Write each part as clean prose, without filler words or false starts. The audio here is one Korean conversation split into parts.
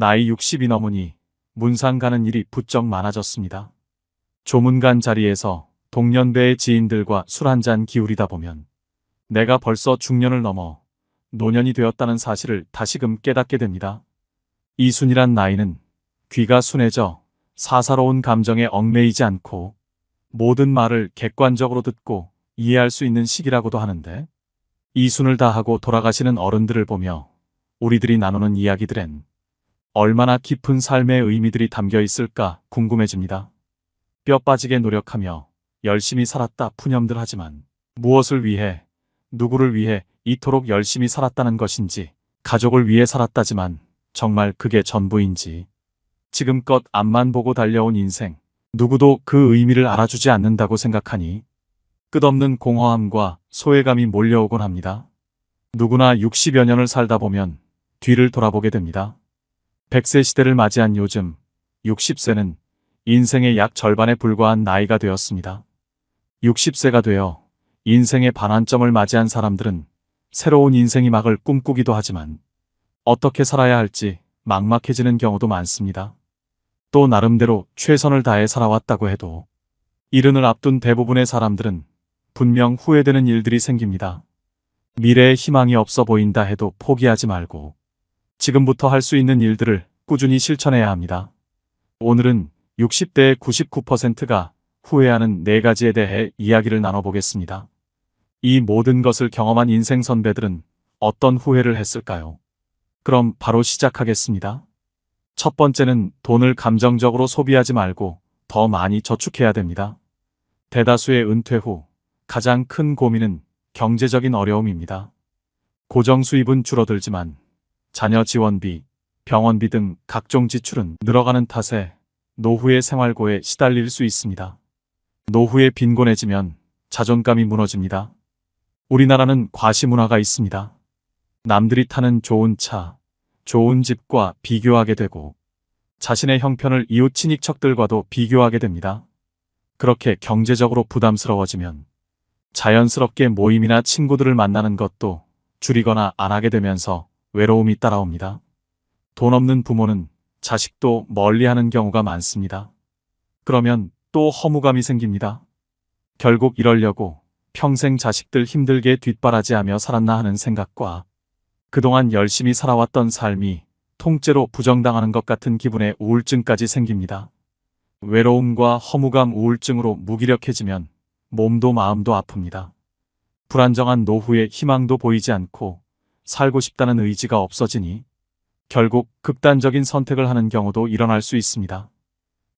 나이 60이 넘으니 문상 가는 일이 부쩍 많아졌습니다. 조문관 자리에서 동년배의 지인들과 술 한잔 기울이다 보면 내가 벌써 중년을 넘어 노년이 되었다는 사실을 다시금 깨닫게 됩니다. 이 순이란 나이는 귀가 순해져 사사로운 감정에 얽매이지 않고 모든 말을 객관적으로 듣고 이해할 수 있는 시기라고도 하는데, 이 순을 다하고 돌아가시는 어른들을 보며 우리들이 나누는 이야기들엔 얼마나 깊은 삶의 의미들이 담겨 있을까 궁금해집니다. 뼈 빠지게 노력하며 열심히 살았다 푸념들 하지만 무엇을 위해, 누구를 위해 이토록 열심히 살았다는 것인지, 가족을 위해 살았다지만 정말 그게 전부인지, 지금껏 앞만 보고 달려온 인생, 누구도 그 의미를 알아주지 않는다고 생각하니 끝없는 공허함과 소외감이 몰려오곤 합니다. 누구나 60여 년을 살다 보면 뒤를 돌아보게 됩니다. 100세 시대를 맞이한 요즘 60세는 인생의 약 절반에 불과한 나이가 되었습니다. 60세가 되어 인생의 반환점을 맞이한 사람들은 새로운 인생의 막을 꿈꾸기도 하지만 어떻게 살아야 할지 막막해지는 경우도 많습니다. 또 나름대로 최선을 다해 살아왔다고 해도 이른을 앞둔 대부분의 사람들은 분명 후회되는 일들이 생깁니다. 미래에 희망이 없어 보인다 해도 포기하지 말고 지금부터 할 수 있는 일들을 꾸준히 실천해야 합니다. 오늘은 60대의 99%가 후회하는 4가지에 대해 이야기를 나눠보겠습니다. 이 모든 것을 경험한 인생 선배들은 어떤 후회를 했을까요? 그럼 바로 시작하겠습니다. 첫 번째는 돈을 감정적으로 소비하지 말고 더 많이 저축해야 됩니다. 대다수의 은퇴 후 가장 큰 고민은 경제적인 어려움입니다. 고정 수입은 줄어들지만 자녀 지원비, 병원비 등 각종 지출은 늘어가는 탓에 노후의 생활고에 시달릴 수 있습니다. 노후에 빈곤해지면 자존감이 무너집니다. 우리나라는 과시문화가 있습니다. 남들이 타는 좋은 차, 좋은 집과 비교하게 되고 자신의 형편을 이웃 친인척들과도 비교하게 됩니다. 그렇게 경제적으로 부담스러워지면 자연스럽게 모임이나 친구들을 만나는 것도 줄이거나 안 하게 되면서 외로움이 따라옵니다. 돈 없는 부모는 자식도 멀리하는 경우가 많습니다. 그러면 또 허무감이 생깁니다. 결국 이러려고 평생 자식들 힘들게 뒷바라지하며 살았나 하는 생각과 그동안 열심히 살아왔던 삶이 통째로 부정당하는 것 같은 기분에 우울증까지 생깁니다. 외로움과 허무감, 우울증으로 무기력해지면 몸도 마음도 아픕니다. 불안정한 노후에 희망도 보이지 않고 살고 싶다는 의지가 없어지니 결국 극단적인 선택을 하는 경우도 일어날 수 있습니다.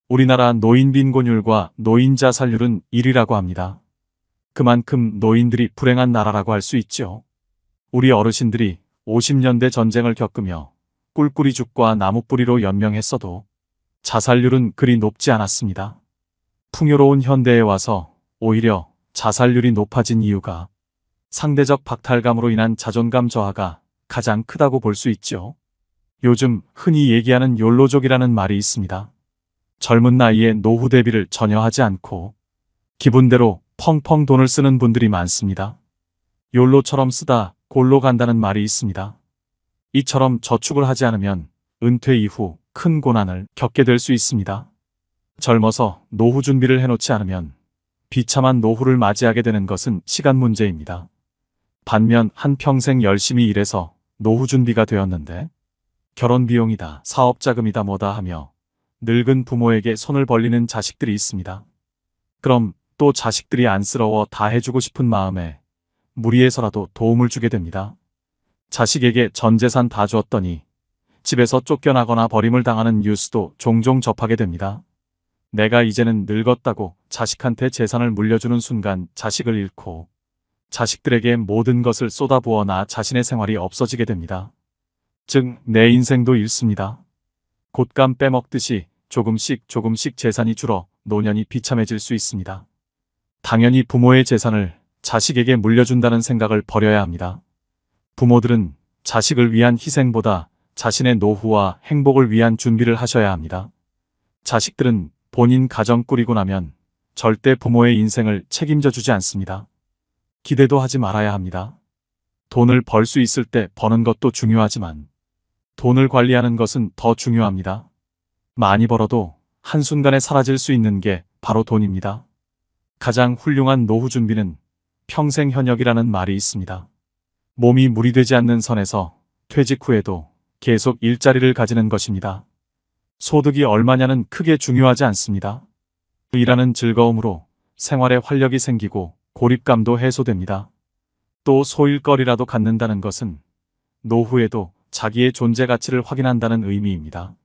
우리나라 노인 빈곤율과 노인 자살률은 1위라고 합니다. 그만큼 노인들이 불행한 나라라고 할 수 있죠. 우리 어르신들이 50년대 전쟁을 겪으며 꿀꿀이 죽과 나무뿌리로 연명했어도 자살률은 그리 높지 않았습니다. 풍요로운 현대에 와서 오히려 자살률이 높아진 이유가 상대적 박탈감으로 인한 자존감 저하가 가장 크다고 볼 수 있죠. 요즘 흔히 얘기하는 욜로족이라는 말이 있습니다. 젊은 나이에 노후 대비를 전혀 하지 않고 기분대로 펑펑 돈을 쓰는 분들이 많습니다. 욜로처럼 쓰다 골로 간다는 말이 있습니다. 이처럼 저축을 하지 않으면 은퇴 이후 큰 고난을 겪게 될 수 있습니다. 젊어서 노후 준비를 해놓지 않으면 비참한 노후를 맞이하게 되는 것은 시간 문제입니다. 반면 한평생 열심히 일해서 노후 준비가 되었는데 결혼 비용이다, 사업 자금이다 뭐다 하며 늙은 부모에게 손을 벌리는 자식들이 있습니다. 그럼 또 자식들이 안쓰러워 다 해주고 싶은 마음에 무리해서라도 도움을 주게 됩니다. 자식에게 전 재산 다 주었더니 집에서 쫓겨나거나 버림을 당하는 뉴스도 종종 접하게 됩니다. 내가 이제는 늙었다고 자식한테 재산을 물려주는 순간 자식을 잃고 자식들에게 모든 것을 쏟아부어 나 자신의 생활이 없어지게 됩니다. 즉, 내 인생도 잃습니다. 곶감 빼먹듯이 조금씩 재산이 줄어 노년이 비참해질 수 있습니다. 당연히 부모의 재산을 자식에게 물려준다는 생각을 버려야 합니다. 부모들은 자식을 위한 희생보다 자신의 노후와 행복을 위한 준비를 하셔야 합니다. 자식들은 본인 가정 꾸리고 나면 절대 부모의 인생을 책임져 주지 않습니다. 기대도 하지 말아야 합니다. 돈을 벌 수 있을 때 버는 것도 중요하지만 돈을 관리하는 것은 더 중요합니다. 많이 벌어도 한순간에 사라질 수 있는 게 바로 돈입니다. 가장 훌륭한 노후 준비는 평생 현역이라는 말이 있습니다. 몸이 무리되지 않는 선에서 퇴직 후에도 계속 일자리를 가지는 것입니다. 소득이 얼마냐는 크게 중요하지 않습니다. 일하는 즐거움으로 생활에 활력이 생기고 고립감도 해소됩니다. 또 소일거리라도 갖는다는 것은 노후에도 자기의 존재 가치를 확인한다는 의미입니다.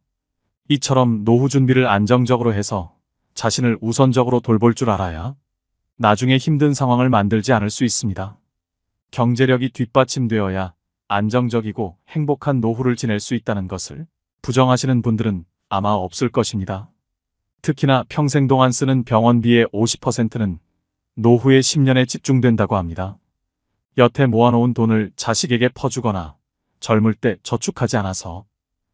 이처럼 노후 준비를 안정적으로 해서 자신을 우선적으로 돌볼 줄 알아야 나중에 힘든 상황을 만들지 않을 수 있습니다. 경제력이 뒷받침되어야 안정적이고 행복한 노후를 지낼 수 있다는 것을 부정하시는 분들은 아마 없을 것입니다. 특히나 평생 동안 쓰는 병원비의 50%는 노후의 10년에 집중된다고 합니다. 여태 모아놓은 돈을 자식에게 퍼주거나 젊을 때 저축하지 않아서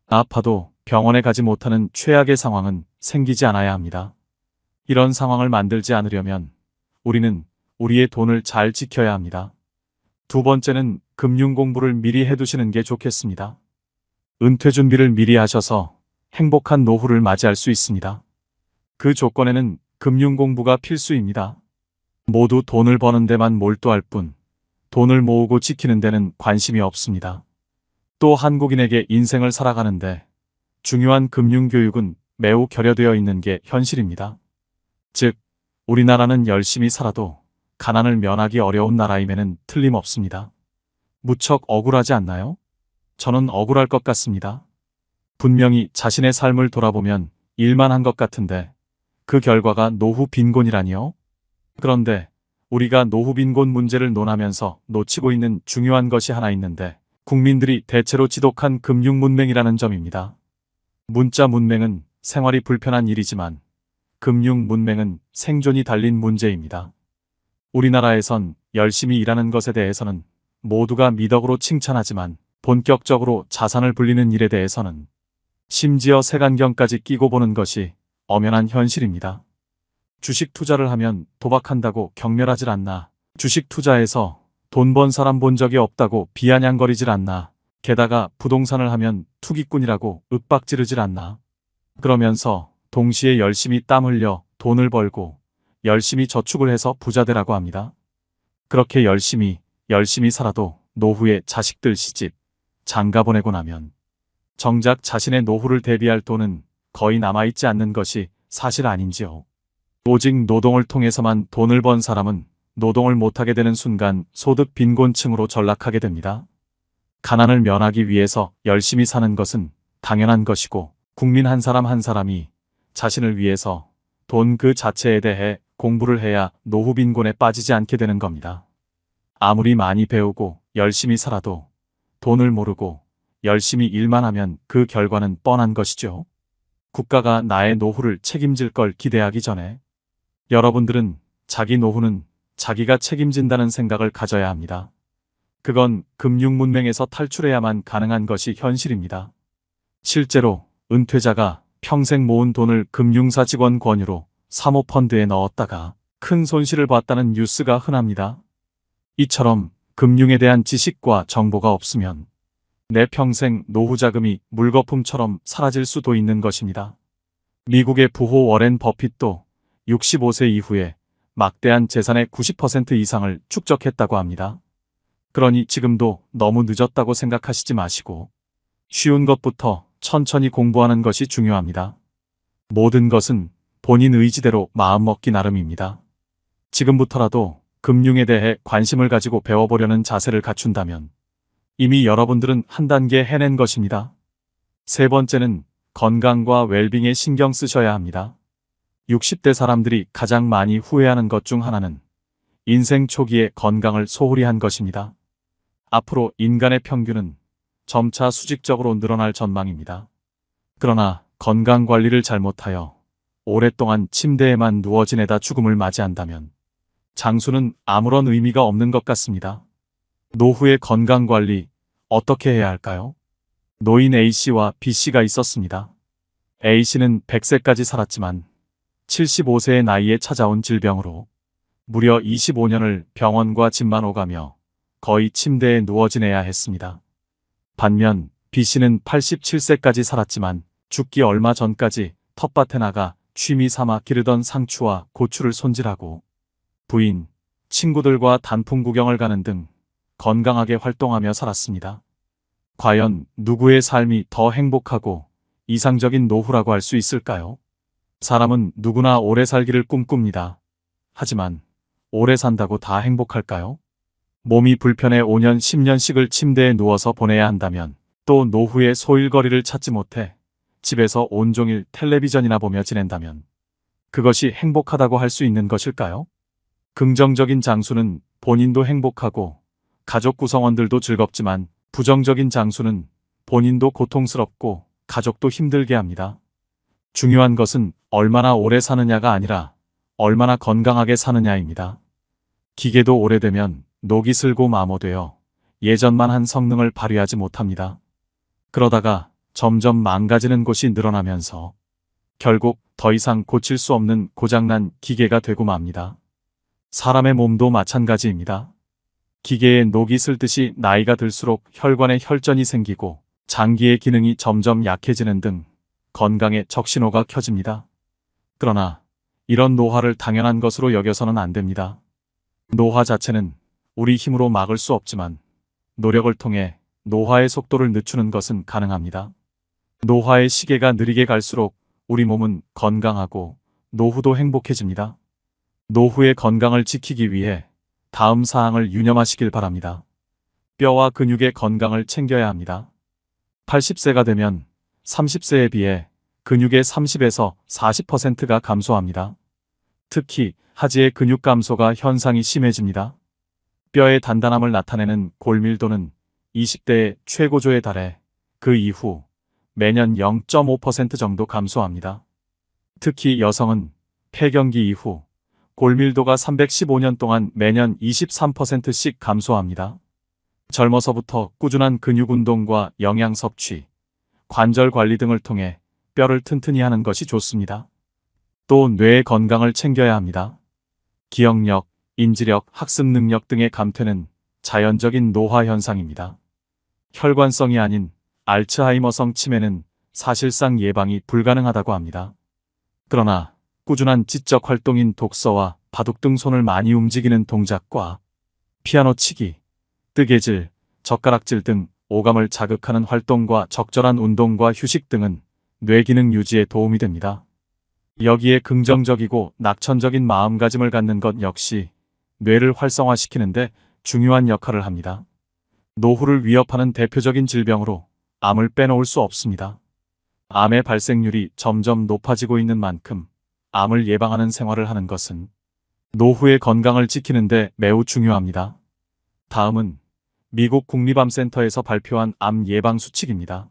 아파도 병원에 가지 못하는 최악의 상황은 생기지 않아야 합니다. 이런 상황을 만들지 않으려면 우리는 우리의 돈을 잘 지켜야 합니다. 두 번째는 금융 공부를 미리 해두시는 게 좋겠습니다. 은퇴 준비를 미리 하셔서 행복한 노후를 맞이할 수 있습니다. 그 조건에는 금융 공부가 필수입니다. 모두 돈을 버는 데만 몰두할 뿐 돈을 모으고 지키는 데는 관심이 없습니다. 또 한국인에게 인생을 살아가는데 중요한 금융교육은 매우 결여되어 있는 게 현실입니다. 즉, 우리나라는 열심히 살아도 가난을 면하기 어려운 나라임에는 틀림없습니다. 무척 억울하지 않나요? 저는 억울할 것 같습니다. 분명히 자신의 삶을 돌아보면 일만 한 것 같은데 그 결과가 노후 빈곤이라니요? 그런데 우리가 노후 빈곤 문제를 논하면서 놓치고 있는 중요한 것이 하나 있는데 국민들이 대체로 지독한 금융 문맹이라는 점입니다. 문자 문맹은 생활이 불편한 일이지만 금융 문맹은 생존이 달린 문제입니다. 우리나라에선 열심히 일하는 것에 대해서는 모두가 미덕으로 칭찬하지만 본격적으로 자산을 불리는 일에 대해서는 심지어 색안경까지 끼고 보는 것이 엄연한 현실입니다. 주식 투자를 하면 도박한다고 경멸하질 않나. 주식 투자에서 돈 번 사람 본 적이 없다고 비아냥거리질 않나. 게다가 부동산을 하면 투기꾼이라고 윽박지르질 않나. 그러면서 동시에 열심히 땀 흘려 돈을 벌고 열심히 저축을 해서 부자 되라고 합니다. 그렇게 열심히 살아도 노후에 자식들 시집, 장가 보내고 나면 정작 자신의 노후를 대비할 돈은 거의 남아있지 않는 것이 사실 아닌지요. 오직 노동을 통해서만 돈을 번 사람은 노동을 못하게 되는 순간 소득 빈곤층으로 전락하게 됩니다. 가난을 면하기 위해서 열심히 사는 것은 당연한 것이고 국민 한 사람 한 사람이 자신을 위해서 돈 그 자체에 대해 공부를 해야 노후 빈곤에 빠지지 않게 되는 겁니다. 아무리 많이 배우고 열심히 살아도 돈을 모르고 열심히 일만 하면 그 결과는 뻔한 것이죠. 국가가 나의 노후를 책임질 걸 기대하기 전에 여러분들은 자기 노후는 자기가 책임진다는 생각을 가져야 합니다. 그건 금융 문맹에서 탈출해야만 가능한 것이 현실입니다. 실제로 은퇴자가 평생 모은 돈을 금융사 직원 권유로 사모펀드에 넣었다가 큰 손실을 봤다는 뉴스가 흔합니다. 이처럼 금융에 대한 지식과 정보가 없으면 내 평생 노후 자금이 물거품처럼 사라질 수도 있는 것입니다. 미국의 부호 워렌 버핏도 65세 이후에 막대한 재산의 90% 이상을 축적했다고 합니다. 그러니 지금도 너무 늦었다고 생각하시지 마시고 쉬운 것부터 천천히 공부하는 것이 중요합니다. 모든 것은 본인 의지대로 마음먹기 나름입니다. 지금부터라도 금융에 대해 관심을 가지고 배워보려는 자세를 갖춘다면 이미 여러분들은 한 단계 해낸 것입니다. 세 번째는 건강과 웰빙에 신경 쓰셔야 합니다. 60대 사람들이 가장 많이 후회하는 것 중 하나는 인생 초기에 건강을 소홀히 한 것입니다. 앞으로 인간의 평균은 점차 수직적으로 늘어날 전망입니다. 그러나 건강 관리를 잘못하여 오랫동안 침대에만 누워 지내다 죽음을 맞이한다면 장수는 아무런 의미가 없는 것 같습니다. 노후의 건강 관리 어떻게 해야 할까요? 노인 A씨와 B씨가 있었습니다. A씨는 100세까지 살았지만 75세의 나이에 찾아온 질병으로 무려 25년을 병원과 집만 오가며 거의 침대에 누워 지내야 했습니다. 반면 B씨는 87세까지 살았지만 죽기 얼마 전까지 텃밭에 나가 취미 삼아 기르던 상추와 고추를 손질하고 부인, 친구들과 단풍 구경을 가는 등 건강하게 활동하며 살았습니다. 과연 누구의 삶이 더 행복하고 이상적인 노후라고 할 수 있을까요? 사람은 누구나 오래 살기를 꿈꿉니다. 하지만 오래 산다고 다 행복할까요? 몸이 불편해 5년, 10년씩을 침대에 누워서 보내야 한다면, 또 노후에 소일거리를 찾지 못해 집에서 온종일 텔레비전이나 보며 지낸다면 그것이 행복하다고 할 수 있는 것일까요? 긍정적인 장수는 본인도 행복하고 가족 구성원들도 즐겁지만, 부정적인 장수는 본인도 고통스럽고 가족도 힘들게 합니다. 중요한 것은 얼마나 오래 사느냐가 아니라 얼마나 건강하게 사느냐입니다. 기계도 오래되면 녹이 슬고 마모되어 예전만 한 성능을 발휘하지 못합니다. 그러다가 점점 망가지는 곳이 늘어나면서 결국 더 이상 고칠 수 없는 고장난 기계가 되고 맙니다. 사람의 몸도 마찬가지입니다. 기계에 녹이 슬듯이 나이가 들수록 혈관에 혈전이 생기고 장기의 기능이 점점 약해지는 등 건강에 적신호가 켜집니다. 그러나 이런 노화를 당연한 것으로 여겨서는 안 됩니다. 노화 자체는 우리 힘으로 막을 수 없지만 노력을 통해 노화의 속도를 늦추는 것은 가능합니다. 노화의 시계가 느리게 갈수록 우리 몸은 건강하고 노후도 행복해집니다. 노후의 건강을 지키기 위해 다음 사항을 유념하시길 바랍니다. 뼈와 근육의 건강을 챙겨야 합니다. 80세가 되면 30세에 비해 근육의 30에서 40%가 감소합니다. 특히 하지의 근육 감소가 현상이 심해집니다. 뼈의 단단함을 나타내는 골밀도는 20대의 최고조에 달해 그 이후 매년 0.5% 정도 감소합니다. 특히 여성은 폐경기 이후 골밀도가 315년 동안 매년 23%씩 감소합니다. 젊어서부터 꾸준한 근육 운동과 영양 섭취, 관절 관리 등을 통해 뼈를 튼튼히 하는 것이 좋습니다. 또 뇌의 건강을 챙겨야 합니다. 기억력, 인지력, 학습 능력 등의 감퇴는 자연적인 노화 현상입니다. 혈관성이 아닌 알츠하이머성 치매는 사실상 예방이 불가능하다고 합니다. 그러나 꾸준한 지적 활동인 독서와 바둑 등 손을 많이 움직이는 동작과 피아노 치기, 뜨개질, 젓가락질 등 오감을 자극하는 활동과 적절한 운동과 휴식 등은 뇌 기능 유지에 도움이 됩니다. 여기에 긍정적이고 낙천적인 마음가짐을 갖는 것 역시 뇌를 활성화시키는데 중요한 역할을 합니다. 노후를 위협하는 대표적인 질병으로 암을 빼놓을 수 없습니다. 암의 발생률이 점점 높아지고 있는 만큼 암을 예방하는 생활을 하는 것은 노후의 건강을 지키는데 매우 중요합니다. 다음은 미국 국립암센터에서 발표한 암 예방 수칙입니다.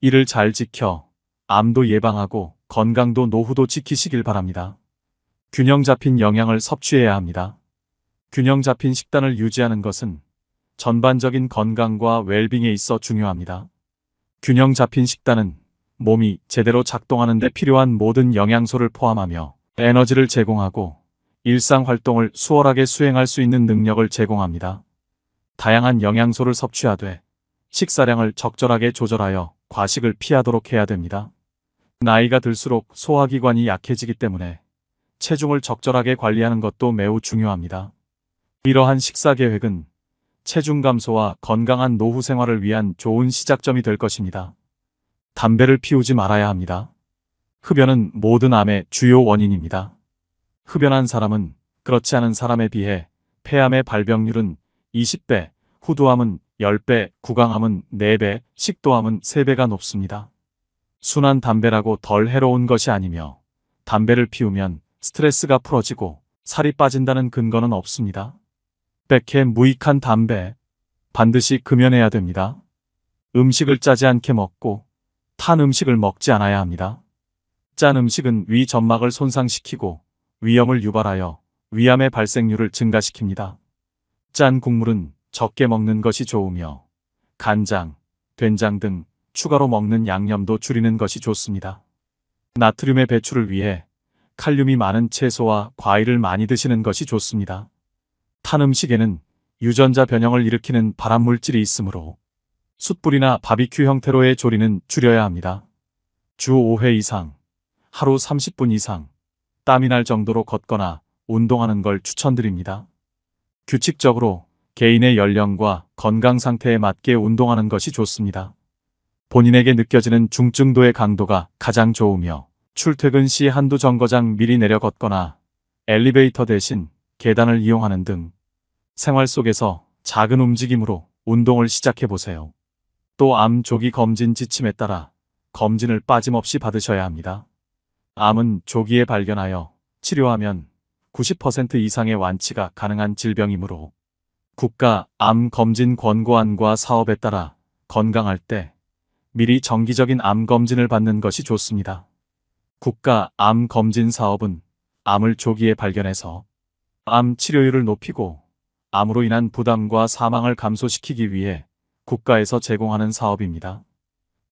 이를 잘 지켜 암도 예방하고 건강도 노후도 지키시길 바랍니다. 균형 잡힌 영양을 섭취해야 합니다. 균형 잡힌 식단을 유지하는 것은 전반적인 건강과 웰빙에 있어 중요합니다. 균형 잡힌 식단은 몸이 제대로 작동하는 데 필요한 모든 영양소를 포함하며 에너지를 제공하고 일상 활동을 수월하게 수행할 수 있는 능력을 제공합니다. 다양한 영양소를 섭취하되 식사량을 적절하게 조절하여 과식을 피하도록 해야 됩니다. 나이가 들수록 소화기관이 약해지기 때문에 체중을 적절하게 관리하는 것도 매우 중요합니다. 이러한 식사 계획은 체중 감소와 건강한 노후 생활을 위한 좋은 시작점이 될 것입니다. 담배를 피우지 말아야 합니다. 흡연은 모든 암의 주요 원인입니다. 흡연한 사람은 그렇지 않은 사람에 비해 폐암의 발병률은 20배, 후두암은 10배, 구강암은 4배, 식도암은 3배가 높습니다. 순한 담배라고 덜 해로운 것이 아니며 담배를 피우면 스트레스가 풀어지고 살이 빠진다는 근거는 없습니다. 백해 무익한 담배, 반드시 금연해야 됩니다. 음식을 짜지 않게 먹고 탄 음식을 먹지 않아야 합니다. 짠 음식은 위 점막을 손상시키고 위염을 유발하여 위암의 발생률을 증가시킵니다. 짠 국물은 적게 먹는 것이 좋으며 간장, 된장 등 추가로 먹는 양념도 줄이는 것이 좋습니다. 나트륨의 배출을 위해 칼륨이 많은 채소와 과일을 많이 드시는 것이 좋습니다. 탄 음식에는 유전자 변형을 일으키는 발암물질이 있으므로 숯불이나 바비큐 형태로의 조리는 줄여야 합니다. 주 5회 이상, 하루 30분 이상, 땀이 날 정도로 걷거나 운동하는 걸 추천드립니다. 규칙적으로 개인의 연령과 건강 상태에 맞게 운동하는 것이 좋습니다. 본인에게 느껴지는 중증도의 강도가 가장 좋으며 출퇴근 시 한두 정거장 미리 내려 걷거나 엘리베이터 대신 계단을 이용하는 등 생활 속에서 작은 움직임으로 운동을 시작해 보세요. 또 암 조기 검진 지침에 따라 검진을 빠짐없이 받으셔야 합니다. 암은 조기에 발견하여 치료하면 90% 이상의 완치가 가능한 질병이므로 국가 암 검진 권고안과 사업에 따라 건강할 때 미리 정기적인 암 검진을 받는 것이 좋습니다. 국가 암 검진 사업은 암을 조기에 발견해서 암 치료율을 높이고 암으로 인한 부담과 사망을 감소시키기 위해 국가에서 제공하는 사업입니다.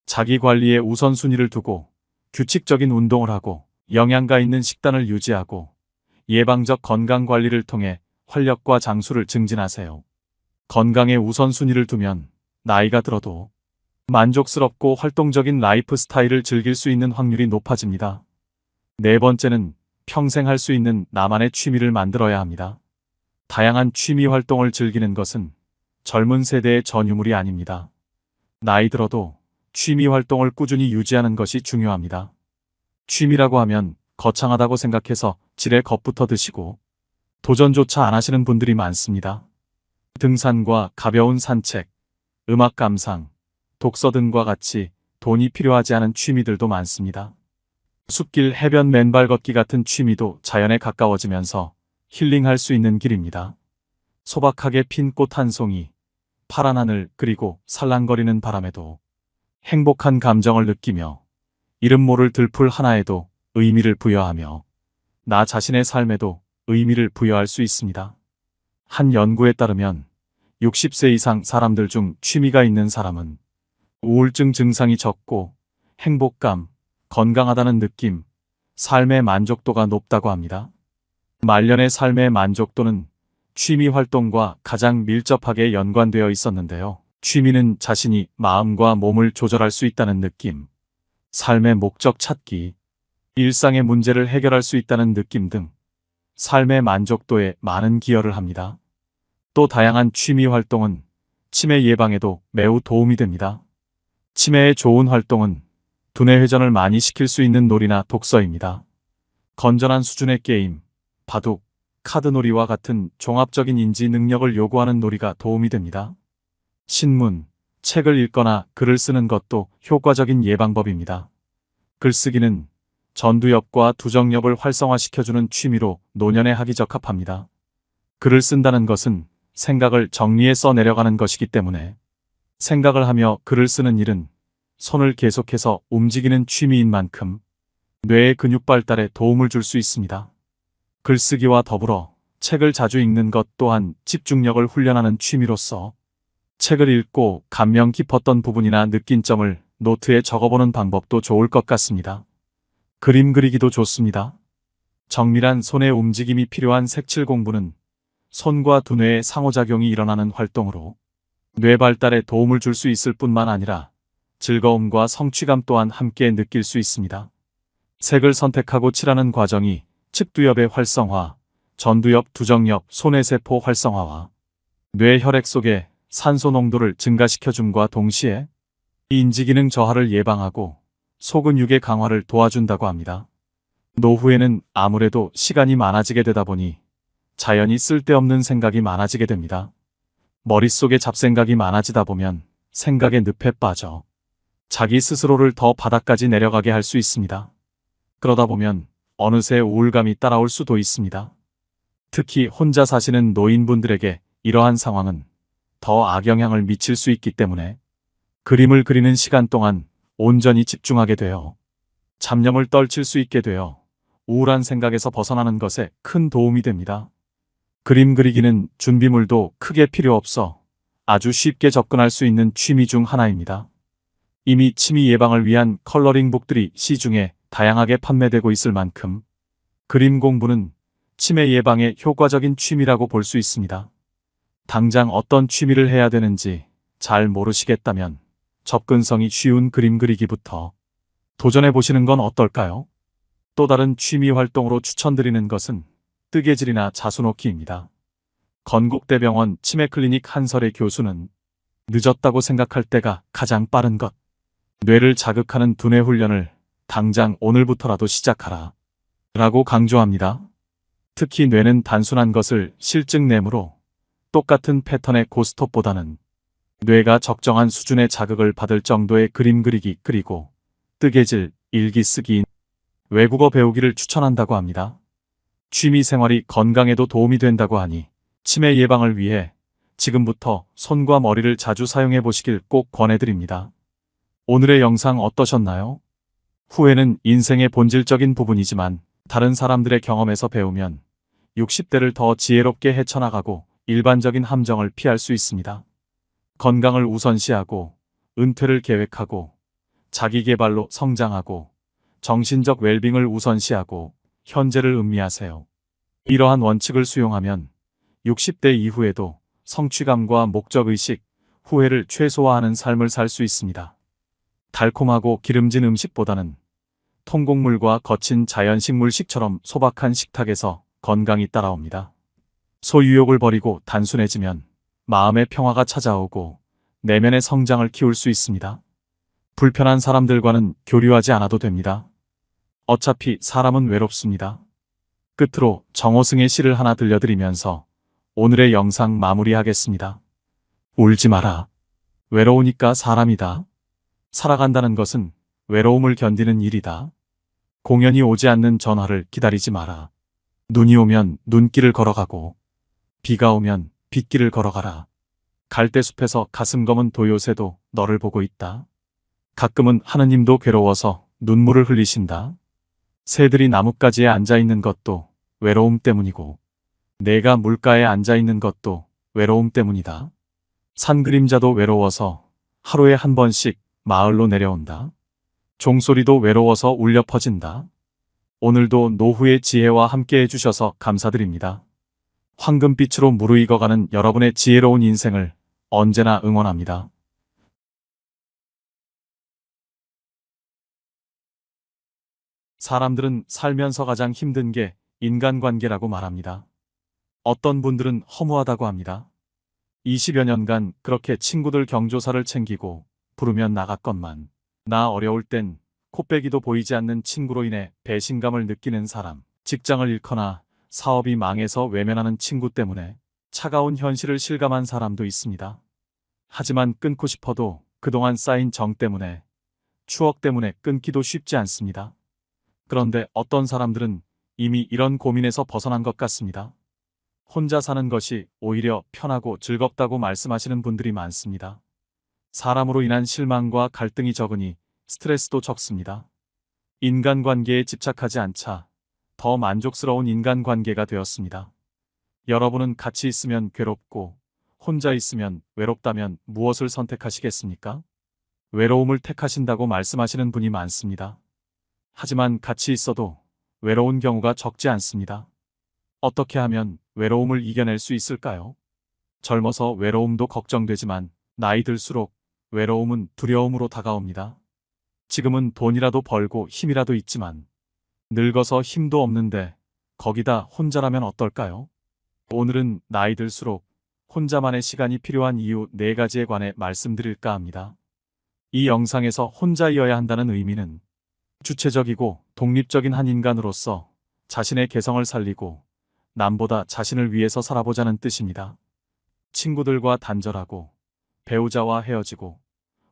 자기 관리에 우선순위를 두고 규칙적인 운동을 하고 영양가 있는 식단을 유지하고 예방적 건강 관리를 통해 활력과 장수를 증진하세요. 건강에 우선순위를 두면 나이가 들어도 만족스럽고 활동적인 라이프 스타일을 즐길 수 있는 확률이 높아집니다. 네 번째는 평생 할 수 있는 나만의 취미를 만들어야 합니다. 다양한 취미 활동을 즐기는 것은 젊은 세대의 전유물이 아닙니다. 나이 들어도 취미 활동을 꾸준히 유지하는 것이 중요합니다. 취미라고 하면 거창하다고 생각해서 지레 겁부터 드시고 도전조차 안 하시는 분들이 많습니다. 등산과 가벼운 산책, 음악 감상, 독서 등과 같이 돈이 필요하지 않은 취미들도 많습니다. 숲길 해변 맨발 걷기 같은 취미도 자연에 가까워지면서 힐링할 수 있는 길입니다. 소박하게 핀 꽃 한 송이, 파란 하늘 그리고 살랑거리는 바람에도 행복한 감정을 느끼며 이름 모를 들풀 하나에도 의미를 부여하며 나 자신의 삶에도 의미를 부여할 수 있습니다. 한 연구에 따르면 60세 이상 사람들 중 취미가 있는 사람은 우울증 증상이 적고 행복감, 건강하다는 느낌, 삶의 만족도가 높다고 합니다. 말년의 삶의 만족도는 취미 활동과 가장 밀접하게 연관되어 있었는데요. 취미는 자신이 마음과 몸을 조절할 수 있다는 느낌, 삶의 목적 찾기, 일상의 문제를 해결할 수 있다는 느낌 등 삶의 만족도에 많은 기여를 합니다. 또 다양한 취미 활동은 치매 예방에도 매우 도움이 됩니다. 치매에 좋은 활동은 두뇌 회전을 많이 시킬 수 있는 놀이나 독서입니다. 건전한 수준의 게임, 바둑, 카드놀이와 같은 종합적인 인지 능력을 요구하는 놀이가 도움이 됩니다. 신문, 책을 읽거나 글을 쓰는 것도 효과적인 예방법입니다. 글쓰기는 전두엽과 두정엽을 활성화시켜주는 취미로 노년에 하기 적합합니다. 글을 쓴다는 것은 생각을 정리해 써내려가는 것이기 때문에 생각을 하며 글을 쓰는 일은 손을 계속해서 움직이는 취미인 만큼 뇌의 근육 발달에 도움을 줄 수 있습니다. 글쓰기와 더불어 책을 자주 읽는 것 또한 집중력을 훈련하는 취미로서 책을 읽고 감명 깊었던 부분이나 느낀 점을 노트에 적어보는 방법도 좋을 것 같습니다. 그림 그리기도 좋습니다. 정밀한 손의 움직임이 필요한 색칠 공부는 손과 두뇌의 상호작용이 일어나는 활동으로 뇌 발달에 도움을 줄 수 있을 뿐만 아니라 즐거움과 성취감 또한 함께 느낄 수 있습니다. 색을 선택하고 칠하는 과정이 측두엽의 활성화, 전두엽, 두정엽, 손해세포 활성화와 뇌 혈액 속의 산소 농도를 증가시켜줌과 동시에 인지기능 저하를 예방하고 소근육의 강화를 도와준다고 합니다. 노후에는 아무래도 시간이 많아지게 되다 보니 자연히 쓸데없는 생각이 많아지게 됩니다. 머릿속에 잡생각이 많아지다 보면 생각의 늪에 빠져 자기 스스로를 더 바닥까지 내려가게 할 수 있습니다. 그러다 보면 어느새 우울감이 따라올 수도 있습니다. 특히 혼자 사시는 노인분들에게 이러한 상황은 더 악영향을 미칠 수 있기 때문에 그림을 그리는 시간 동안 온전히 집중하게 되어 잡념을 떨칠 수 있게 되어 우울한 생각에서 벗어나는 것에 큰 도움이 됩니다. 그림 그리기는 준비물도 크게 필요 없어 아주 쉽게 접근할 수 있는 취미 중 하나입니다. 이미 치매 예방을 위한 컬러링북들이 시중에 다양하게 판매되고 있을 만큼 그림 공부는 치매 예방에 효과적인 취미라고 볼 수 있습니다. 당장 어떤 취미를 해야 되는지 잘 모르시겠다면 접근성이 쉬운 그림 그리기부터 도전해 보시는 건 어떨까요? 또 다른 취미 활동으로 추천드리는 것은 뜨개질이나 자수놓기입니다. 건국대병원 치매클리닉 한설의 교수는 늦었다고 생각할 때가 가장 빠른 것. 뇌를 자극하는 두뇌 훈련을 당장 오늘부터라도 시작하라. 라고 강조합니다. 특히 뇌는 단순한 것을 실증내므로 똑같은 패턴의 고스톱보다는 뇌가 적정한 수준의 자극을 받을 정도의 그림 그리기 그리고 뜨개질, 일기 쓰기, 외국어 배우기를 추천한다고 합니다. 취미 생활이 건강에도 도움이 된다고 하니 치매 예방을 위해 지금부터 손과 머리를 자주 사용해 보시길 꼭 권해드립니다. 오늘의 영상 어떠셨나요? 후회는 인생의 본질적인 부분이지만 다른 사람들의 경험에서 배우면 60대를 더 지혜롭게 헤쳐나가고 일반적인 함정을 피할 수 있습니다. 건강을 우선시하고 은퇴를 계획하고 자기 개발로 성장하고 정신적 웰빙을 우선시하고 현재를 음미하세요. 이러한 원칙을 수용하면 60대 이후에도 성취감과 목적의식, 후회를 최소화하는 삶을 살 수 있습니다. 달콤하고 기름진 음식보다는 통곡물과 거친 자연식물식처럼 소박한 식탁에서 건강이 따라옵니다. 소유욕을 버리고 단순해지면 마음의 평화가 찾아오고 내면의 성장을 키울 수 있습니다. 불편한 사람들과는 교류하지 않아도 됩니다. 어차피 사람은 외롭습니다. 끝으로 정호승의 시를 하나 들려드리면서 오늘의 영상 마무리하겠습니다. 울지 마라. 외로우니까 사람이다. 살아간다는 것은 외로움을 견디는 일이다. 공연이 오지 않는 전화를 기다리지 마라. 눈이 오면 눈길을 걸어가고 비가 오면 빗길을 걸어가라. 갈대숲에서 가슴 검은 도요새도 너를 보고 있다. 가끔은 하느님도 괴로워서 눈물을 흘리신다. 새들이 나뭇가지에 앉아있는 것도 외로움 때문이고 내가 물가에 앉아있는 것도 외로움 때문이다. 산 그림자도 외로워서 하루에 한 번씩 마을로 내려온다. 종소리도 외로워서 울려 퍼진다. 오늘도 노후의 지혜와 함께 해주셔서 감사드립니다. 황금빛으로 무르익어가는 여러분의 지혜로운 인생을 언제나 응원합니다. 사람들은 살면서 가장 힘든 게 인간관계라고 말합니다. 어떤 분들은 허무하다고 합니다. 20여 년간 그렇게 친구들 경조사를 챙기고 부르면 나갔건만 나 어려울 땐 코빼기도 보이지 않는 친구로 인해 배신감을 느끼는 사람, 직장을 잃거나 사업이 망해서 외면하는 친구 때문에 차가운 현실을 실감한 사람도 있습니다. 하지만 끊고 싶어도 그동안 쌓인 정 때문에, 추억 때문에 끊기도 쉽지 않습니다. 그런데 어떤 사람들은 이미 이런 고민에서 벗어난 것 같습니다. 혼자 사는 것이 오히려 편하고 즐겁다고 말씀하시는 분들이 많습니다. 사람으로 인한 실망과 갈등이 적으니 스트레스도 적습니다. 인간관계에 집착하지 않자 더 만족스러운 인간관계가 되었습니다. 여러분은 같이 있으면 괴롭고 혼자 있으면 외롭다면 무엇을 선택하시겠습니까? 외로움을 택하신다고 말씀하시는 분이 많습니다. 하지만 같이 있어도 외로운 경우가 적지 않습니다. 어떻게 하면 외로움을 이겨낼 수 있을까요? 젊어서 외로움도 걱정되지만 나이 들수록 외로움은 두려움으로 다가옵니다. 지금은 돈이라도 벌고 힘이라도 있지만 늙어서 힘도 없는데 거기다 혼자라면 어떨까요? 오늘은 나이 들수록 혼자만의 시간이 필요한 이유 4가지에 관해 말씀드릴까 합니다. 이 영상에서 혼자이어야 한다는 의미는 주체적이고 독립적인 한 인간으로서 자신의 개성을 살리고 남보다 자신을 위해서 살아보자는 뜻입니다. 친구들과 단절하고 배우자와 헤어지고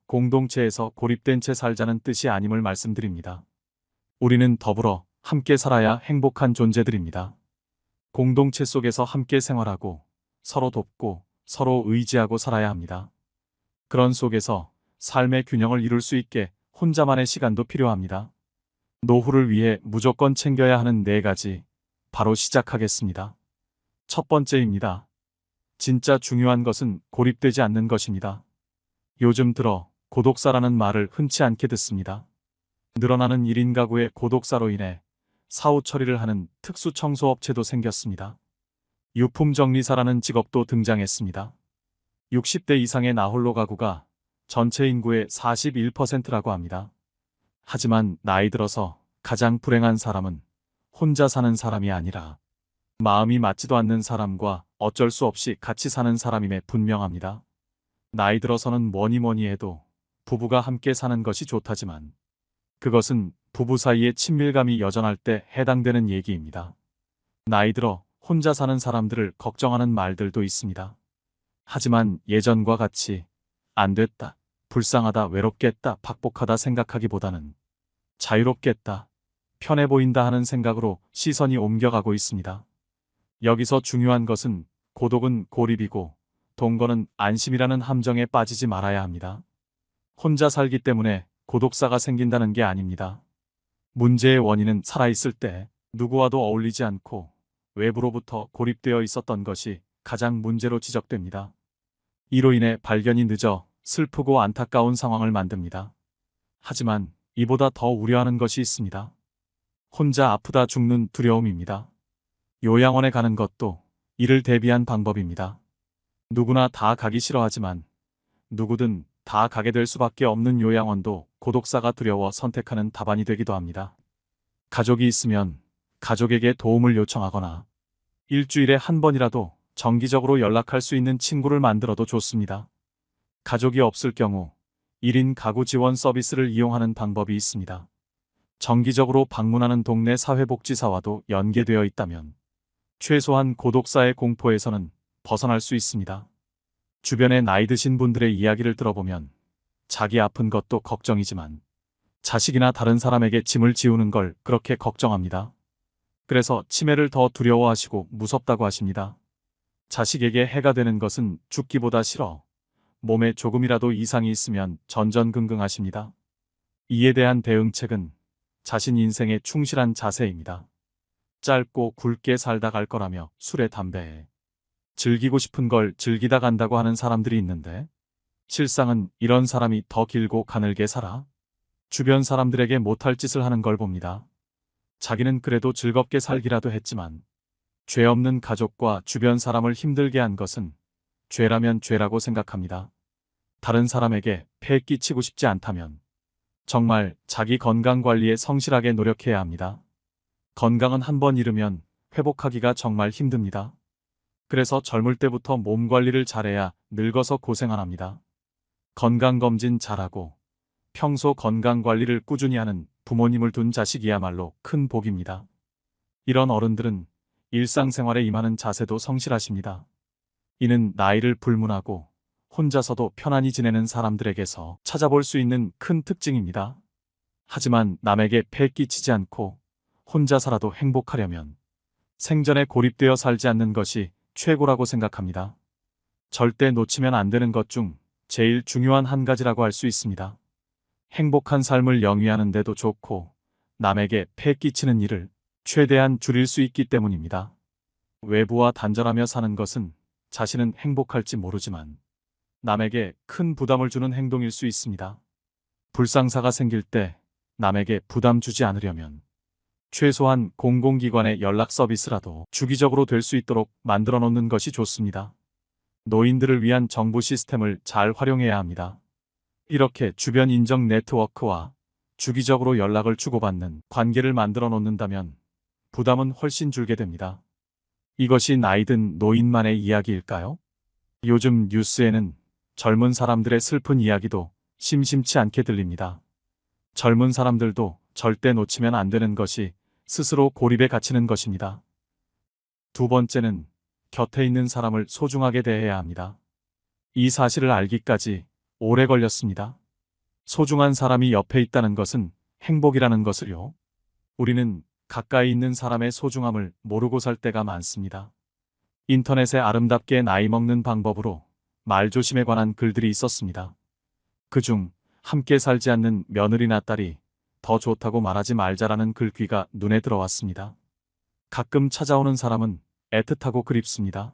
공동체에서 고립된 채 살자는 뜻이 아님을 말씀드립니다. 우리는 더불어 함께 살아야 행복한 존재들입니다. 공동체 속에서 함께 생활하고 서로 돕고 서로 의지하고 살아야 합니다. 그런 속에서 삶의 균형을 이룰 수 있게 혼자만의 시간도 필요합니다. 노후를 위해 무조건 챙겨야 하는 4가지, 바로 시작하겠습니다. 첫 번째입니다. 진짜 중요한 것은 고립되지 않는 것입니다. 요즘 들어 고독사라는 말을 흔치 않게 듣습니다. 늘어나는 1인 가구의 고독사로 인해 사후 처리를 하는 특수 청소업체도 생겼습니다. 유품 정리사라는 직업도 등장했습니다. 60대 이상의 나홀로 가구가 전체 인구의 41%라고 합니다. 하지만 나이 들어서 가장 불행한 사람은 혼자 사는 사람이 아니라 마음이 맞지도 않는 사람과 어쩔 수 없이 같이 사는 사람임에 분명합니다. 나이 들어서는 뭐니 해도 부부가 함께 사는 것이 좋다지만 그것은 부부 사이의 친밀감이 여전할 때 해당되는 얘기입니다. 나이 들어 혼자 사는 사람들을 걱정하는 말들도 있습니다. 하지만 예전과 같이 안 됐다, 불쌍하다, 외롭겠다, 박복하다 생각하기보다는 자유롭겠다, 편해 보인다 하는 생각으로 시선이 옮겨가고 있습니다. 여기서 중요한 것은 고독은 고립이고 동거는 안심이라는 함정에 빠지지 말아야 합니다. 혼자 살기 때문에 고독사가 생긴다는 게 아닙니다. 문제의 원인은 살아있을 때 누구와도 어울리지 않고 외부로부터 고립되어 있었던 것이 가장 문제로 지적됩니다. 이로 인해 발견이 늦어 슬프고 안타까운 상황을 만듭니다. 하지만 이보다 더 우려하는 것이 있습니다. 혼자 아프다 죽는 두려움입니다. 요양원에 가는 것도 이를 대비한 방법입니다. 누구나 다 가기 싫어하지만 누구든 다 가게 될 수밖에 없는 요양원도 고독사가 두려워 선택하는 답안이 되기도 합니다. 가족이 있으면 가족에게 도움을 요청하거나 일주일에 한 번이라도 정기적으로 연락할 수 있는 친구를 만들어도 좋습니다. 가족이 없을 경우 1인 가구 지원 서비스를 이용하는 방법이 있습니다. 정기적으로 방문하는 동네 사회복지사와도 연계되어 있다면 최소한 고독사의 공포에서는 벗어날 수 있습니다. 주변에 나이 드신 분들의 이야기를 들어보면 자기 아픈 것도 걱정이지만 자식이나 다른 사람에게 짐을 지우는 걸 그렇게 걱정합니다. 그래서 치매를 더 두려워하시고 무섭다고 하십니다. 자식에게 해가 되는 것은 죽기보다 싫어 몸에 조금이라도 이상이 있으면 전전긍긍하십니다. 이에 대한 대응책은 자신 인생에 충실한 자세입니다. 짧고 굵게 살다 갈 거라며 술에 담배에 즐기고 싶은 걸 즐기다 간다고 하는 사람들이 있는데 실상은 이런 사람이 더 길고 가늘게 살아 주변 사람들에게 못할 짓을 하는 걸 봅니다. 자기는 그래도 즐겁게 살기라도 했지만 죄 없는 가족과 주변 사람을 힘들게 한 것은 죄라면 죄라고 생각합니다. 다른 사람에게 폐 끼치고 싶지 않다면 정말 자기 건강 관리에 성실하게 노력해야 합니다. 건강은 한 번 잃으면 회복하기가 정말 힘듭니다. 그래서 젊을 때부터 몸 관리를 잘해야 늙어서 고생 안 합니다. 건강검진 잘하고 평소 건강 관리를 꾸준히 하는 부모님을 둔 자식이야말로 큰 복입니다. 이런 어른들은 일상생활에 임하는 자세도 성실하십니다. 이는 나이를 불문하고 혼자서도 편안히 지내는 사람들에게서 찾아볼 수 있는 큰 특징입니다. 하지만 남에게 폐 끼치지 않고 혼자 살아도 행복하려면 생전에 고립되어 살지 않는 것이 최고라고 생각합니다. 절대 놓치면 안 되는 것 중 제일 중요한 한 가지라고 할 수 있습니다. 행복한 삶을 영위하는 데도 좋고 남에게 폐 끼치는 일을 최대한 줄일 수 있기 때문입니다. 외부와 단절하며 사는 것은 자신은 행복할지 모르지만 남에게 큰 부담을 주는 행동일 수 있습니다. 불상사가 생길 때 남에게 부담 주지 않으려면 최소한 공공기관의 연락 서비스라도 주기적으로 될 수 있도록 만들어 놓는 것이 좋습니다. 노인들을 위한 정부 시스템을 잘 활용해야 합니다. 이렇게 주변 인정 네트워크와 주기적으로 연락을 주고받는 관계를 만들어 놓는다면 부담은 훨씬 줄게 됩니다. 이것이 나이든 노인만의 이야기일까요? 요즘 뉴스에는 젊은 사람들의 슬픈 이야기도 심심치 않게 들립니다. 젊은 사람들도 절대 놓치면 안 되는 것이 스스로 고립에 갇히는 것입니다. 두 번째는 곁에 있는 사람을 소중하게 대해야 합니다. 이 사실을 알기까지 오래 걸렸습니다. 소중한 사람이 옆에 있다는 것은 행복이라는 것을요. 우리는 가까이 있는 사람의 소중함을 모르고 살 때가 많습니다. 인터넷에 아름답게 나이 먹는 방법으로 말조심에 관한 글들이 있었습니다. 그중 함께 살지 않는 며느리나 딸이 더 좋다고 말하지 말자라는 글귀가 눈에 들어왔습니다. 가끔 찾아오는 사람은 애틋하고 그립습니다.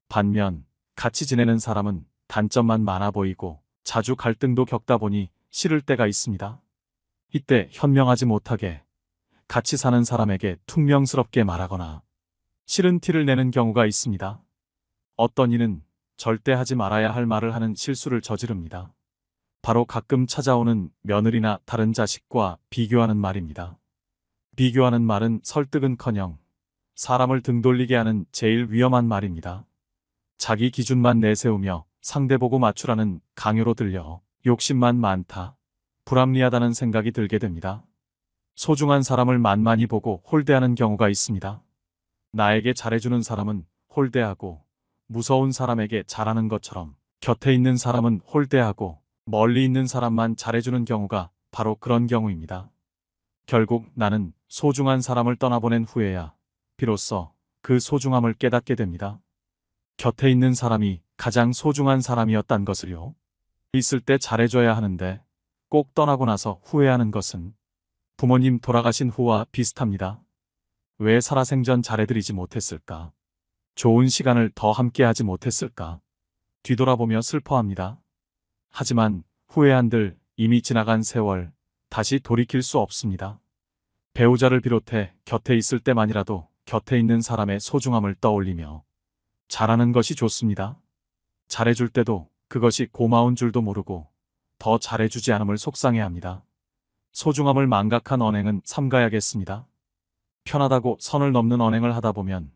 반면 같이 지내는 사람은 단점만 많아 보이고 자주 갈등도 겪다 보니 싫을 때가 있습니다. 이때 현명하지 못하게 같이 사는 사람에게 퉁명스럽게 말하거나 싫은 티를 내는 경우가 있습니다. 어떤 이는 절대 하지 말아야 할 말을 하는 실수를 저지릅니다. 바로 가끔 찾아오는 며느리나 다른 자식과 비교하는 말입니다. 비교하는 말은 설득은커녕 사람을 등 돌리게 하는 제일 위험한 말입니다. 자기 기준만 내세우며 상대 보고 맞추라는 강요로 들려 욕심만 많다, 불합리하다는 생각이 들게 됩니다. 소중한 사람을 만만히 보고 홀대하는 경우가 있습니다. 나에게 잘해주는 사람은 홀대하고 무서운 사람에게 잘하는 것처럼 곁에 있는 사람은 홀대하고 멀리 있는 사람만 잘해주는 경우가 바로 그런 경우입니다. 결국 나는 소중한 사람을 떠나보낸 후에야 비로소 그 소중함을 깨닫게 됩니다. 곁에 있는 사람이 가장 소중한 사람이었단 것을요. 있을 때 잘해줘야 하는데 꼭 떠나고 나서 후회하는 것은 부모님 돌아가신 후와 비슷합니다. 왜 살아생전 잘해드리지 못했을까? 좋은 시간을 더 함께하지 못했을까? 뒤돌아보며 슬퍼합니다. 하지만 후회한들 이미 지나간 세월 다시 돌이킬 수 없습니다. 배우자를 비롯해 곁에 있을 때만이라도 곁에 있는 사람의 소중함을 떠올리며 잘하는 것이 좋습니다. 잘해줄 때도 그것이 고마운 줄도 모르고 더 잘해주지 않음을 속상해합니다. 소중함을 망각한 언행은 삼가야겠습니다. 편하다고 선을 넘는 언행을 하다 보면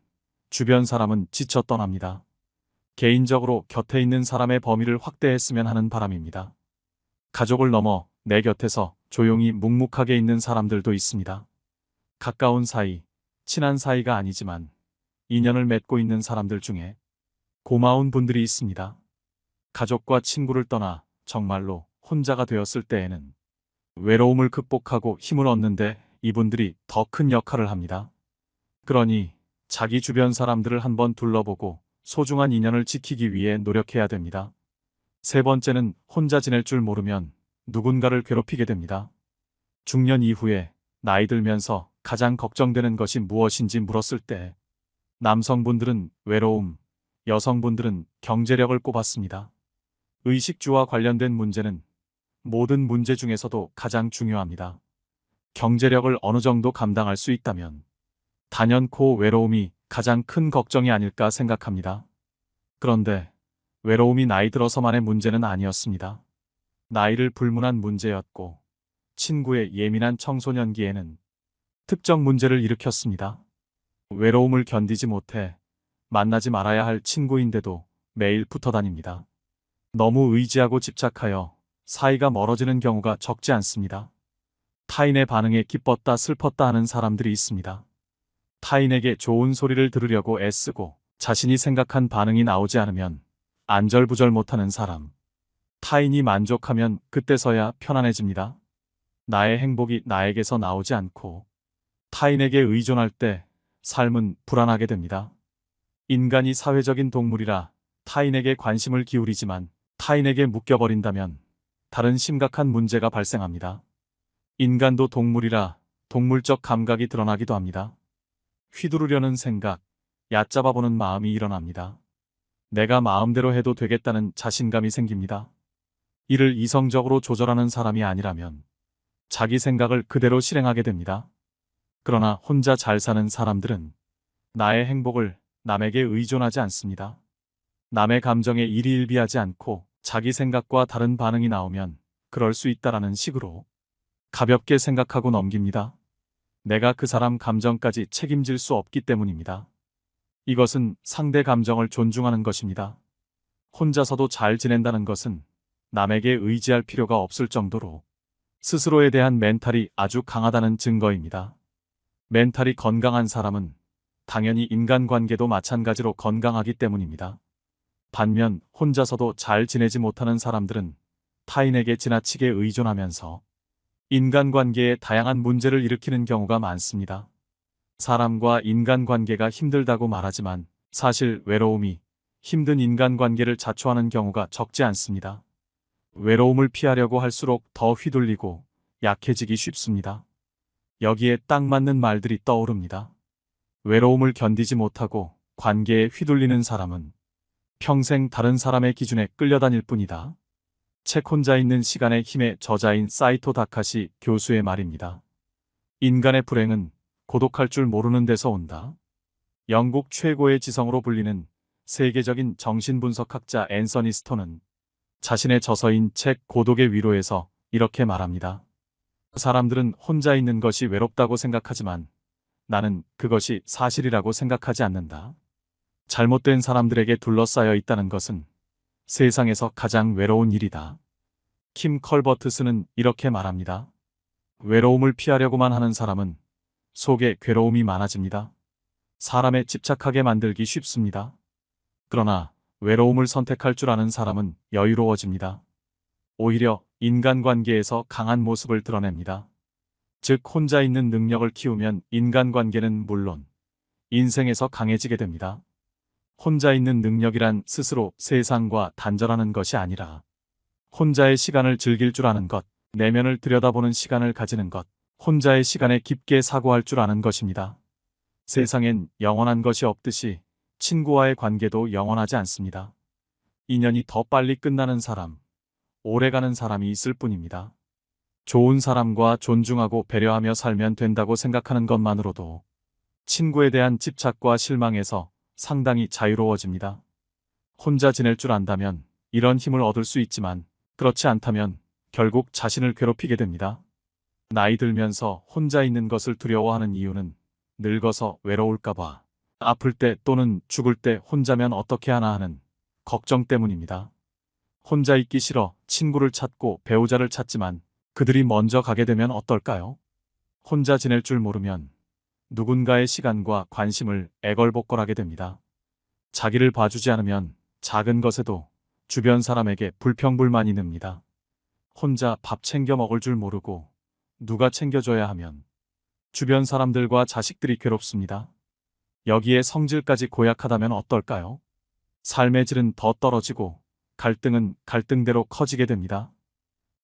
주변 사람은 지쳐 떠납니다. 개인적으로 곁에 있는 사람의 범위를 확대했으면 하는 바람입니다. 가족을 넘어 내 곁에서 조용히 묵묵하게 있는 사람들도 있습니다. 가까운 사이, 친한 사이가 아니지만 인연을 맺고 있는 사람들 중에 고마운 분들이 있습니다. 가족과 친구를 떠나 정말로 혼자가 되었을 때에는 외로움을 극복하고 힘을 얻는데 이분들이 더 큰 역할을 합니다. 그러니 자기 주변 사람들을 한번 둘러보고 소중한 인연을 지키기 위해 노력해야 됩니다. 세 번째는 혼자 지낼 줄 모르면 누군가를 괴롭히게 됩니다. 중년 이후에 나이 들면서 가장 걱정되는 것이 무엇인지 물었을 때 남성분들은 외로움, 여성분들은 경제력을 꼽았습니다. 의식주와 관련된 문제는 모든 문제 중에서도 가장 중요합니다. 경제력을 어느 정도 감당할 수 있다면 단연코 외로움이 가장 큰 걱정이 아닐까 생각합니다. 그런데 외로움이 나이 들어서만의 문제는 아니었습니다. 나이를 불문한 문제였고 친구의 예민한 청소년기에는 특정 문제를 일으켰습니다. 외로움을 견디지 못해 만나지 말아야 할 친구인데도 매일 붙어 다닙니다. 너무 의지하고 집착하여 사이가 멀어지는 경우가 적지 않습니다. 타인의 반응에 기뻤다 슬펐다 하는 사람들이 있습니다. 타인에게 좋은 소리를 들으려고 애쓰고 자신이 생각한 반응이 나오지 않으면 안절부절 못하는 사람. 타인이 만족하면 그때서야 편안해집니다. 나의 행복이 나에게서 나오지 않고 타인에게 의존할 때 삶은 불안하게 됩니다. 인간이 사회적인 동물이라 타인에게 관심을 기울이지만 타인에게 묶여버린다면 다른 심각한 문제가 발생합니다. 인간도 동물이라 동물적 감각이 드러나기도 합니다. 휘두르려는 생각, 얕잡아보는 마음이 일어납니다. 내가 마음대로 해도 되겠다는 자신감이 생깁니다. 이를 이성적으로 조절하는 사람이 아니라면 자기 생각을 그대로 실행하게 됩니다. 그러나 혼자 잘 사는 사람들은 나의 행복을 남에게 의존하지 않습니다. 남의 감정에 일희일비하지 않고 자기 생각과 다른 반응이 나오면 그럴 수 있다라는 식으로 가볍게 생각하고 넘깁니다. 내가 그 사람 감정까지 책임질 수 없기 때문입니다. 이것은 상대 감정을 존중하는 것입니다. 혼자서도 잘 지낸다는 것은 남에게 의지할 필요가 없을 정도로 스스로에 대한 멘탈이 아주 강하다는 증거입니다. 멘탈이 건강한 사람은 당연히 인간관계도 마찬가지로 건강하기 때문입니다. 반면 혼자서도 잘 지내지 못하는 사람들은 타인에게 지나치게 의존하면서 인간관계에 다양한 문제를 일으키는 경우가 많습니다. 사람과 인간관계가 힘들다고 말하지만 사실 외로움이 힘든 인간관계를 자초하는 경우가 적지 않습니다. 외로움을 피하려고 할수록 더 휘둘리고 약해지기 쉽습니다. 여기에 딱 맞는 말들이 떠오릅니다. 외로움을 견디지 못하고 관계에 휘둘리는 사람은 평생 다른 사람의 기준에 끌려다닐 뿐이다. 책 혼자 있는 시간의 힘의 저자인 사이토 다카시 교수의 말입니다. 인간의 불행은 고독할 줄 모르는 데서 온다. 영국 최고의 지성으로 불리는 세계적인 정신분석학자 앤서니 스톤은 자신의 저서인 책 고독의 위로에서 이렇게 말합니다. 사람들은 혼자 있는 것이 외롭다고 생각하지만 나는 그것이 사실이라고 생각하지 않는다. 잘못된 사람들에게 둘러싸여 있다는 것은 세상에서 가장 외로운 일이다. 킴 컬버트스는 이렇게 말합니다. 외로움을 피하려고만 하는 사람은 속에 괴로움이 많아집니다. 사람에 집착하게 만들기 쉽습니다. 그러나 외로움을 선택할 줄 아는 사람은 여유로워집니다. 오히려 인간관계에서 강한 모습을 드러냅니다. 즉 혼자 있는 능력을 키우면 인간관계는 물론 인생에서 강해지게 됩니다. 혼자 있는 능력이란 스스로 세상과 단절하는 것이 아니라 혼자의 시간을 즐길 줄 아는 것, 내면을 들여다보는 시간을 가지는 것, 혼자의 시간에 깊게 사고할 줄 아는 것입니다. 세상엔 영원한 것이 없듯이 친구와의 관계도 영원하지 않습니다. 인연이 더 빨리 끝나는 사람, 오래가는 사람이 있을 뿐입니다. 좋은 사람과 존중하고 배려하며 살면 된다고 생각하는 것만으로도 친구에 대한 집착과 실망에서 상당히 자유로워집니다. 혼자 지낼 줄 안다면 이런 힘을 얻을 수 있지만 그렇지 않다면 결국 자신을 괴롭히게 됩니다. 나이 들면서 혼자 있는 것을 두려워하는 이유는 늙어서 외로울까봐, 아플 때 또는 죽을 때 혼자면 어떻게 하나 하는 걱정 때문입니다. 혼자 있기 싫어 친구를 찾고 배우자를 찾지만 그들이 먼저 가게 되면 어떨까요? 혼자 지낼 줄 모르면 누군가의 시간과 관심을 애걸복걸하게 됩니다. 자기를 봐주지 않으면 작은 것에도 주변 사람에게 불평불만이 늡니다. 혼자 밥 챙겨 먹을 줄 모르고 누가 챙겨줘야 하면 주변 사람들과 자식들이 괴롭습니다. 여기에 성질까지 고약하다면 어떨까요? 삶의 질은 더 떨어지고 갈등은 갈등대로 커지게 됩니다.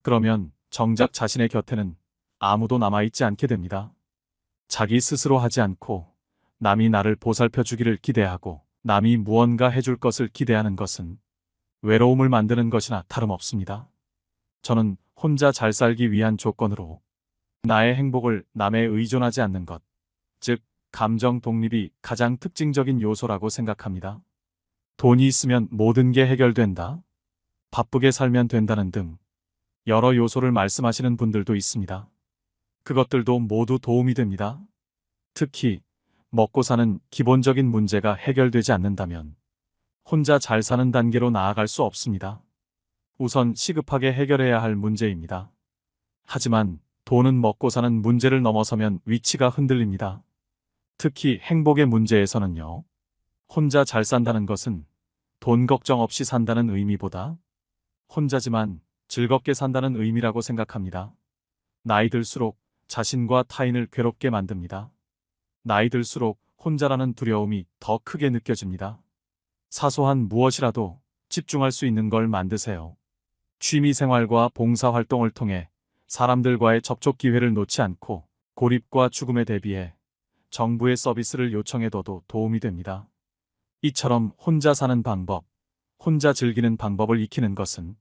그러면 정작 자신의 곁에는 아무도 남아있지 않게 됩니다. 자기 스스로 하지 않고 남이 나를 보살펴 주기를 기대하고 남이 무언가 해줄 것을 기대하는 것은 외로움을 만드는 것이나 다름없습니다. 저는 혼자 잘 살기 위한 조건으로 나의 행복을 남에 의존하지 않는 것, 즉 감정 독립이 가장 특징적인 요소라고 생각합니다. 돈이 있으면 모든 게 해결된다, 바쁘게 살면 된다는 등 여러 요소를 말씀하시는 분들도 있습니다. 그것들도 모두 도움이 됩니다. 특히 먹고 사는 기본적인 문제가 해결되지 않는다면 혼자 잘 사는 단계로 나아갈 수 없습니다. 우선 시급하게 해결해야 할 문제입니다. 하지만 돈은 먹고 사는 문제를 넘어서면 위치가 흔들립니다. 특히 행복의 문제에서는요. 혼자 잘 산다는 것은 돈 걱정 없이 산다는 의미보다 혼자지만 즐겁게 산다는 의미라고 생각합니다. 나이 들수록 자신과 타인을 괴롭게 만듭니다. 나이 들수록 혼자라는 두려움이 더 크게 느껴집니다. 사소한 무엇이라도 집중할 수 있는 걸 만드세요. 취미생활과 봉사활동을 통해 사람들과의 접촉 기회를 놓지 않고 고립과 죽음에 대비해 정부의 서비스를 요청해둬도 도움이 됩니다. 이처럼 혼자 사는 방법, 혼자 즐기는 방법을 익히는 것은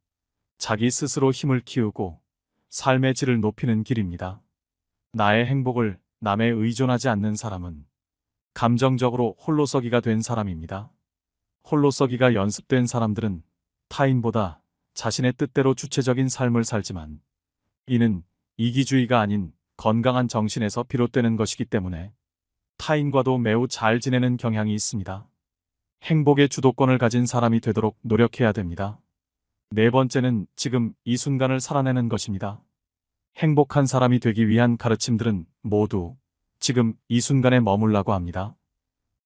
자기 스스로 힘을 키우고 삶의 질을 높이는 길입니다. 나의 행복을 남에 의존하지 않는 사람은 감정적으로 홀로서기가 된 사람입니다. 홀로서기가 연습된 사람들은 타인보다 자신의 뜻대로 주체적인 삶을 살지만 이는 이기주의가 아닌 건강한 정신에서 비롯되는 것이기 때문에 타인과도 매우 잘 지내는 경향이 있습니다. 행복의 주도권을 가진 사람이 되도록 노력해야 됩니다. 네 번째는 지금 이 순간을 살아내는 것입니다. 행복한 사람이 되기 위한 가르침들은 모두 지금 이 순간에 머물라고 합니다.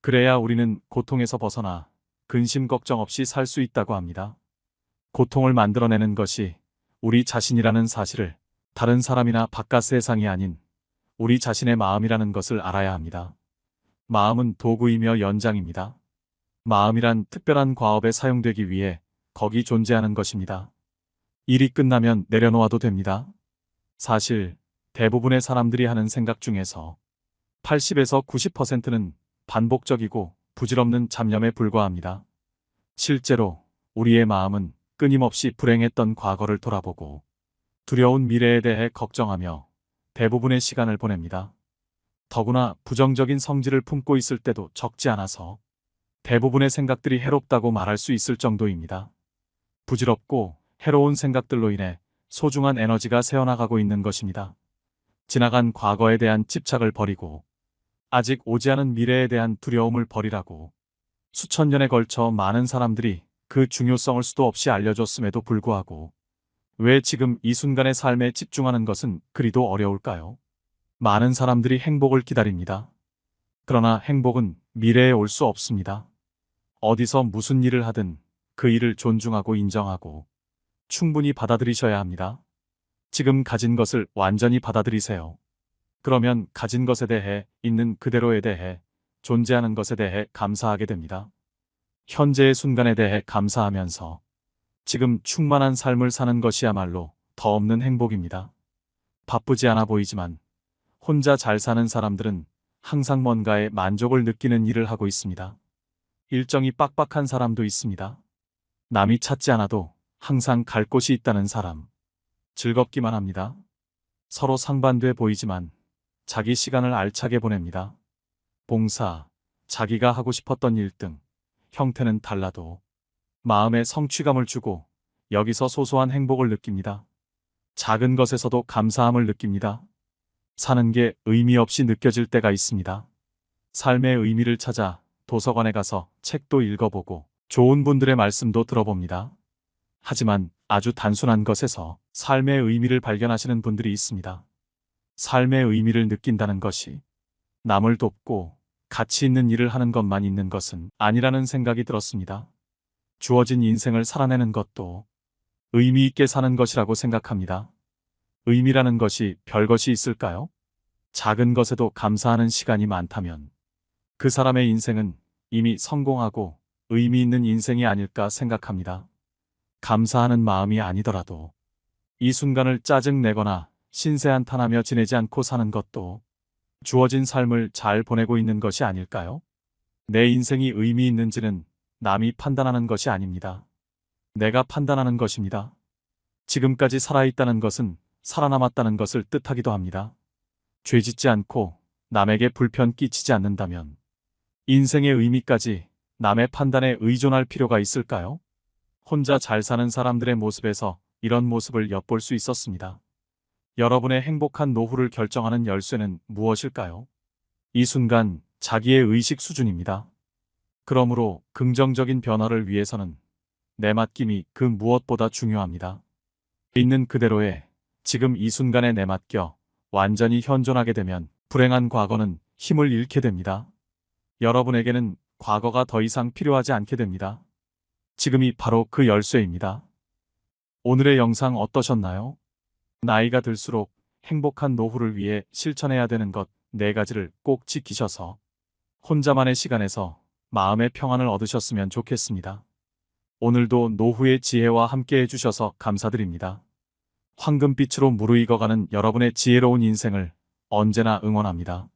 그래야 우리는 고통에서 벗어나 근심 걱정 없이 살 수 있다고 합니다. 고통을 만들어내는 것이 우리 자신이라는 사실을 다른 사람이나 바깥 세상이 아닌 우리 자신의 마음이라는 것을 알아야 합니다. 마음은 도구이며 연장입니다. 마음이란 특별한 과업에 사용되기 위해 거기 존재하는 것입니다. 일이 끝나면 내려놓아도 됩니다. 사실 대부분의 사람들이 하는 생각 중에서 80에서 90%는 반복적이고 부질없는 잡념에 불과합니다. 실제로 우리의 마음은 끊임없이 불행했던 과거를 돌아보고 두려운 미래에 대해 걱정하며 대부분의 시간을 보냅니다. 더구나 부정적인 성질을 품고 있을 때도 적지 않아서 대부분의 생각들이 해롭다고 말할 수 있을 정도입니다. 부질없고 해로운 생각들로 인해 소중한 에너지가 새어나가고 있는 것입니다. 지나간 과거에 대한 집착을 버리고 아직 오지 않은 미래에 대한 두려움을 버리라고 수천 년에 걸쳐 많은 사람들이 그 중요성을 수도 없이 알려줬음에도 불구하고 왜 지금 이 순간의 삶에 집중하는 것은 그리도 어려울까요? 많은 사람들이 행복을 기다립니다. 그러나 행복은 미래에 올 수 없습니다. 어디서 무슨 일을 하든 그 일을 존중하고 인정하고 충분히 받아들이셔야 합니다. 지금 가진 것을 완전히 받아들이세요. 그러면 가진 것에 대해, 있는 그대로에 대해, 존재하는 것에 대해 감사하게 됩니다. 현재의 순간에 대해 감사하면서 지금 충만한 삶을 사는 것이야말로 더 없는 행복입니다. 바쁘지 않아 보이지만 혼자 잘 사는 사람들은 항상 뭔가에 만족을 느끼는 일을 하고 있습니다. 일정이 빡빡한 사람도 있습니다. 남이 찾지 않아도 항상 갈 곳이 있다는 사람. 즐겁기만 합니다. 서로 상반돼 보이지만 자기 시간을 알차게 보냅니다. 봉사, 자기가 하고 싶었던 일 등 형태는 달라도 마음에 성취감을 주고 여기서 소소한 행복을 느낍니다. 작은 것에서도 감사함을 느낍니다. 사는 게 의미 없이 느껴질 때가 있습니다. 삶의 의미를 찾아 도서관에 가서 책도 읽어보고 좋은 분들의 말씀도 들어봅니다. 하지만 아주 단순한 것에서 삶의 의미를 발견하시는 분들이 있습니다. 삶의 의미를 느낀다는 것이 남을 돕고 가치 있는 일을 하는 것만 있는 것은 아니라는 생각이 들었습니다. 주어진 인생을 살아내는 것도 의미 있게 사는 것이라고 생각합니다. 의미라는 것이 별것이 있을까요? 작은 것에도 감사하는 시간이 많다면 그 사람의 인생은 이미 성공하고 의미 있는 인생이 아닐까 생각합니다. 감사하는 마음이 아니더라도 이 순간을 짜증내거나 신세한탄하며 지내지 않고 사는 것도 주어진 삶을 잘 보내고 있는 것이 아닐까요? 내 인생이 의미 있는지는 남이 판단하는 것이 아닙니다. 내가 판단하는 것입니다. 지금까지 살아있다는 것은 살아남았다는 것을 뜻하기도 합니다. 죄짓지 않고 남에게 불편 끼치지 않는다면 인생의 의미까지 남의 판단에 의존할 필요가 있을까요? 혼자 잘 사는 사람들의 모습에서 이런 모습을 엿볼 수 있었습니다. 여러분의 행복한 노후를 결정하는 열쇠는 무엇일까요? 이 순간 자기의 의식 수준입니다. 그러므로 긍정적인 변화를 위해서는 내맡김이 그 무엇보다 중요합니다. 있는 그대로의 지금 이 순간에 내맡겨 완전히 현존하게 되면 불행한 과거는 힘을 잃게 됩니다. 여러분에게는 과거가 더 이상 필요하지 않게 됩니다. 지금이 바로 그 열쇠입니다. 오늘의 영상 어떠셨나요? 나이가 들수록 행복한 노후를 위해 실천해야 되는 것 4가지를 꼭 지키셔서 혼자만의 시간에서 마음의 평안을 얻으셨으면 좋겠습니다. 오늘도 노후의 지혜와 함께 해주셔서 감사드립니다. 황금빛으로 무르익어가는 여러분의 지혜로운 인생을 언제나 응원합니다.